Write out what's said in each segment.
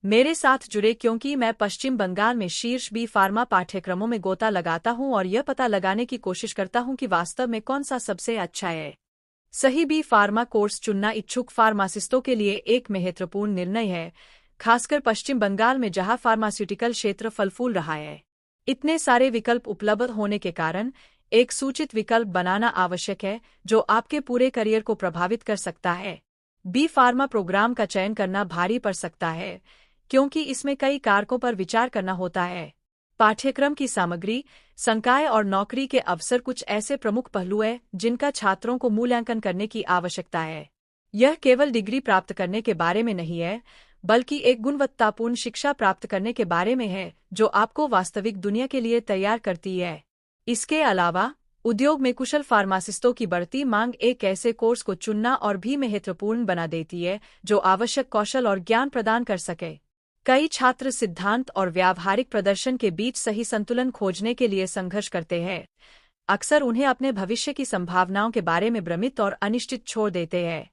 मेरे साथ जुड़े क्योंकि मैं पश्चिम बंगाल में शीर्ष बी फार्मा पाठ्यक्रमों में गोता लगाता हूं और यह पता लगाने की कोशिश करता हूं कि वास्तव में कौन सा सबसे अच्छा है। सही बी फार्मा कोर्स चुनना इच्छुक फार्मासिस्टों के लिए एक महत्वपूर्ण निर्णय है, खासकर पश्चिम बंगाल में जहां फार्मास्यूटिकल क्षेत्र फल फूल रहा है। इतने सारे विकल्प उपलब्ध होने के कारण एक सूचित विकल्प बनाना आवश्यक है जो आपके पूरे करियर को प्रभावित कर सकता है। बी फार्मा प्रोग्राम का चयन करना भारी पड़ सकता है क्योंकि इसमें कई कारकों पर विचार करना होता है। पाठ्यक्रम की सामग्री, संकाय और नौकरी के अवसर कुछ ऐसे प्रमुख पहलू हैं जिनका छात्रों को मूल्यांकन करने की आवश्यकता है। यह केवल डिग्री प्राप्त करने के बारे में नहीं है, बल्कि एक गुणवत्तापूर्ण शिक्षा प्राप्त करने के बारे में है जो आपको वास्तविक दुनिया के लिए तैयार करती है। इसके अलावा, उद्योग में कुशल फार्मासिस्टों की बढ़ती मांग एक ऐसे कोर्स को चुनना और भी महत्वपूर्ण बना देती है जो आवश्यक कौशल और ज्ञान प्रदान कर सके। कई छात्र सिद्धांत और व्यावहारिक प्रदर्शन के बीच सही संतुलन खोजने के लिए संघर्ष करते हैं। अक्सर उन्हें अपने भविष्य की संभावनाओं के बारे में भ्रमित और अनिश्चित छोड़ देते हैं।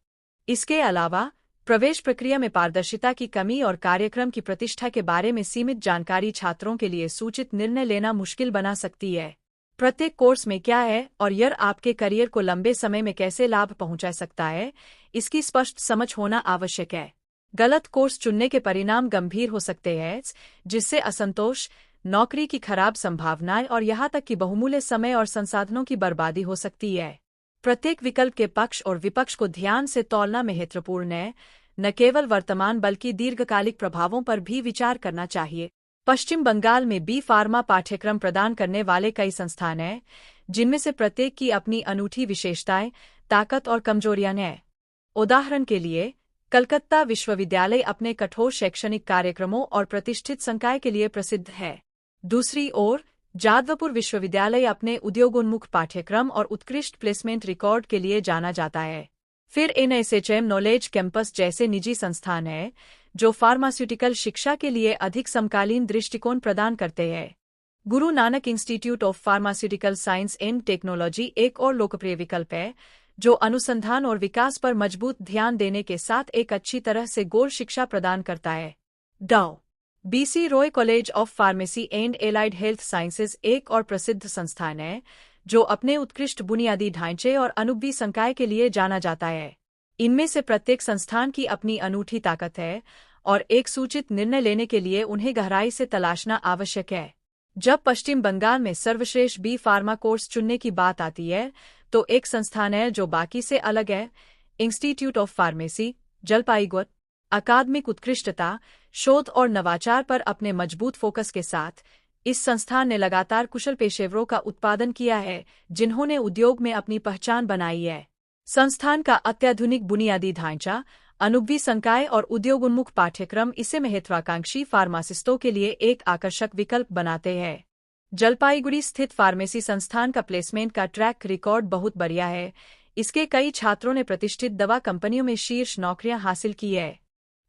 इसके अलावा, प्रवेश प्रक्रिया में पारदर्शिता की कमी और कार्यक्रम की प्रतिष्ठा के बारे में सीमित जानकारी छात्रों के लिए सूचित निर्णय लेना मुश्किल बना सकती है। प्रत्येक कोर्स में क्या है और यह आपके करियर को लंबे समय में कैसे लाभ पहुंचा सकता है, इसकी स्पष्ट समझ होना आवश्यक है। गलत कोर्स चुनने के परिणाम गंभीर हो सकते हैं, जिससे असंतोष, नौकरी की खराब संभावनाएं और यहां तक कि बहुमूल्य समय और संसाधनों की बर्बादी हो सकती है। प्रत्येक विकल्प के पक्ष और विपक्ष को ध्यान से तौलना महत्वपूर्ण है, न केवल वर्तमान बल्कि दीर्घकालिक प्रभावों पर भी विचार करना चाहिए। पश्चिम बंगाल में बी फार्मा पाठ्यक्रम प्रदान करने वाले कई संस्थान हैं, जिनमें से प्रत्येक की अपनी अनूठी विशेषताएं, ताकत और कमजोरियां हैं। उदाहरण के लिए, कलकत्ता विश्वविद्यालय अपने कठोर शैक्षणिक कार्यक्रमों और प्रतिष्ठित संकाय के लिए प्रसिद्ध है। दूसरी ओर, जादवपुर विश्वविद्यालय अपने उद्योगोन्मुख पाठ्यक्रम और उत्कृष्ट प्लेसमेंट रिकॉर्ड के लिए जाना जाता है। फिर एनएसएचएम नॉलेज कैंपस जैसे निजी संस्थान हैं, जो फार्मास्यूटिकल शिक्षा के लिए अधिक समकालीन दृष्टिकोण प्रदान करते हैं। Guru Nanak institute of pharmaceutical science and technology एक और लोकप्रिय विकल्प है, जो अनुसंधान और विकास पर मजबूत ध्यान देने के साथ एक अच्छी तरह से गौर शिक्षा प्रदान करता है। डाउ BC Roy college of pharmacy and allied health sciences एक और प्रसिद्ध संस्थान है, जो अपने उत्कृष्ट बुनियादी ढांचे और अनुभवी संकाय के लिए जाना जाता है। इनमें से प्रत्येक संस्थान की अपनी अनूठी ताकत है और एक सूचित निर्णय लेने के लिए उन्हें गहराई से तलाशना आवश्यक है। जब पश्चिम बंगाल में सर्वश्रेष्ठ बी फार्मा कोर्स चुनने की बात आती है, तो एक संस्थान है जो बाकी से अलग है, इंस्टीट्यूट ऑफ फार्मेसी, जलपाईगुड़ी। अकादमिक उत्कृष्टता, शोध और नवाचार पर अपने मजबूत फोकस के साथ, इस संस्थान ने लगातार कुशल पेशेवरों का उत्पादन किया है, जिन्होंने उद्योग में अपनी पहचान बनाई है। संस्थान का अत्याधुनिक बुनियादी ढांचा, अनुभवी संकाय और उद्योगोन्मुख पाठ्यक्रम इसे महत्वाकांक्षी फार्मासिस्टों के लिए एक आकर्षक विकल्प बनाते हैं। जलपाईगुड़ी स्थित फार्मेसी संस्थान का प्लेसमेंट का ट्रैक रिकॉर्ड बहुत बढ़िया है। इसके कई छात्रों ने प्रतिष्ठित दवा कंपनियों में शीर्ष नौकरियां हासिल की है।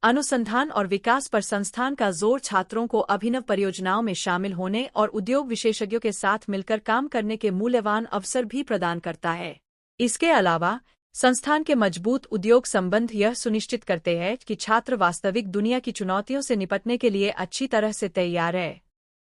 अनुसंधान और विकास पर संस्थान का जोर छात्रों को अभिनव परियोजनाओं में शामिल होने और उद्योग विशेषज्ञों के साथ मिलकर काम करने के मूल्यवान अवसर भी प्रदान करता है। इसके अलावा, संस्थान के मजबूत उद्योग संबंध यह सुनिश्चित करते हैं कि छात्र वास्तविक दुनिया की चुनौतियों से निपटने के लिए अच्छी तरह से तैयार है।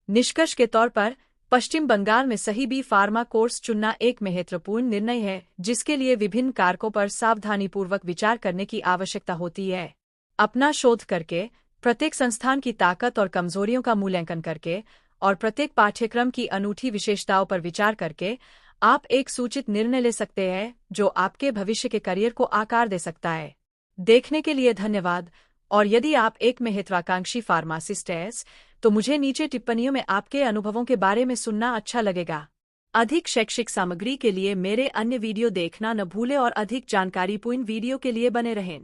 निष्कर्ष के तौर पर, पश्चिम बंगाल में सही बी फार्मा कोर्स चुनना एक महत्वपूर्ण निर्णय है, जिसके लिए विभिन्न कारकों पर सावधानीपूर्वक विचार करने की आवश्यकता होती है। अपना शोध करके, प्रत्येक संस्थान की ताकत और कमजोरियों का मूल्यांकन करके, और प्रत्येक पाठ्यक्रम की अनूठी विशेषताओं पर विचार करके, आप एक सूचित निर्णय ले सकते हैं जो आपके भविष्य के करियर को आकार दे सकता है। देखने के लिए धन्यवाद, और यदि आप एक महत्वाकांक्षी फार्मासिस्ट हैं, तो मुझे नीचे टिप्पणियों में आपके अनुभवों के बारे में सुनना अच्छा लगेगा। अधिक शैक्षिक सामग्री के लिए मेरे अन्य वीडियो देखना न भूलें और अधिक जानकारीपूर्ण वीडियो के लिए बने रहें।